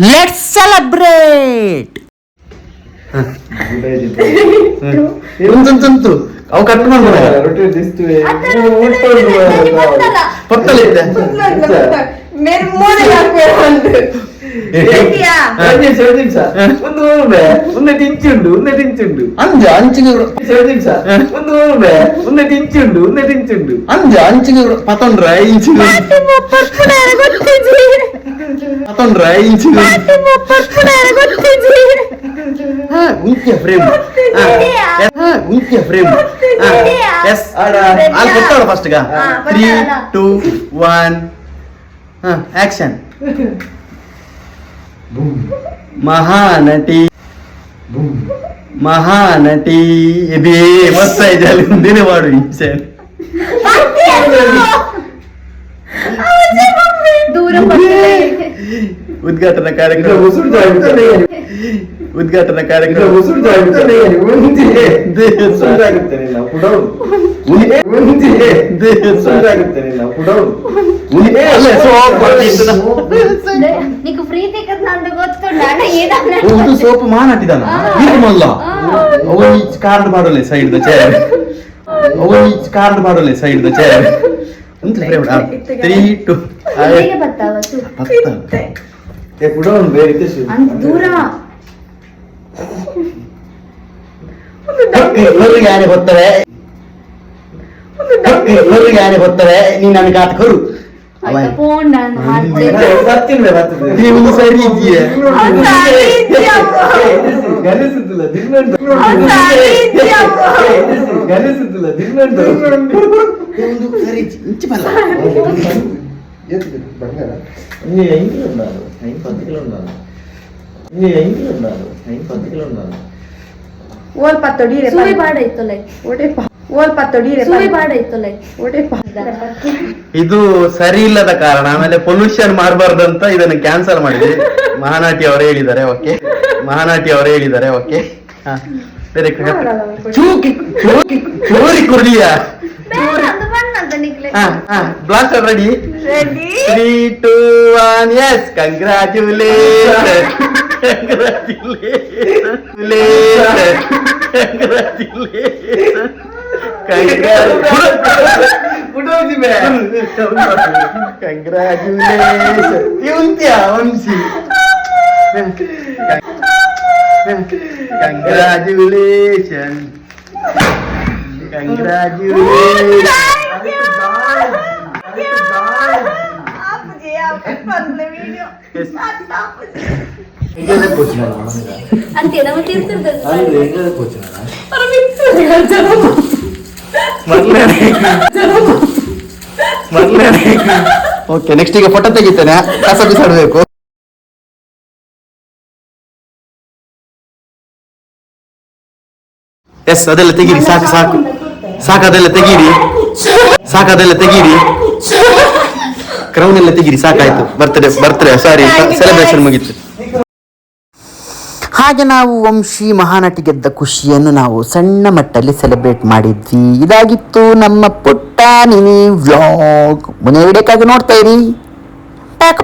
Let's celebrate. ತಂತು ಅವು cut first 3, 2, 1 action. Mahanati ಇದೇ ಮಸ್ತ್ ಆಯ್ತು ಮುಂದಿನ ಮಾಡು ಉದ್ಘಾಟನಾ ಕಾರ್ಯಕ್ರಮ ಸೋಪು ಮಾನಾಟಿದಾನ ಕಾರ್ಡ್ ಮಾಡಲೆ side the chair side the chair 3, 2 ಯಾರೇ ಗೊತ್ತವೆ ನೀನ್ ನನಗೆ ಆತ ಕರು ಒಂದು ಸರಿ ಇದೆಯೇ ಇದು ಸರಿ ಇಲ್ಲದ ಕಾರಣ ಆಮೇಲೆ ಪೊಲ್ಯೂಷನ್ ಮಾಡಬಾರ್ದಂತ ಇದನ್ನು ಕ್ಯಾನ್ಸಲ್ ಮಾಡಿದ್ವಿ. ಮಹಾನಾಟಿ ಅವರು ಹೇಳಿದ್ದಾರೆ ಓಕೆ ಬೇರೆ ಚೋರಿ ಕುರ್ಲಿಯ blaster ready 3, 2, 1 yes congratulation okay next ಈಗ ಫೋಟೋ ತೆಗಿತೇನೆ, ಕಸ ಬಿಸಾಡಬೇಕು. ಎಸ್ ಅದೆಲ್ಲ ತೆಗೀರಿ, ಸಾಕು ಅದೆಲ್ಲ ತೆಗೀರಿ ಕ್ರೌನ್ ಎಲ್ಲ ತೆಗೀರಿ, ಸಾಕಾಯ್ತು. ಬರ್ತ್ಡೇ ಸಾರಿ ಸೆಲೆಬ್ರೇಷನ್ ಮುಗಿತು. ಹಾಗೆ ನಾವು ವಂಶಿ ಮಹಾನಟಿ ಗೆದ್ದ ಖುಷಿಯನ್ನು ನಾವು ಸಣ್ಣ ಮಟ್ಟಲ್ಲಿ ಸೆಲೆಬ್ರೇಟ್ ಮಾಡಿದ್ವಿ. ಇದಾಗಿತ್ತು ನಮ್ಮ ಪುಟ್ಟ ಮಿನಿ ವ್ಲಾಗ್. ಮನೆ ವಿಡಿಯೋಕ್ಕಾಗಿ ನೋಡ್ತಾ ಇರಿ. ಪ್ಯಾಕು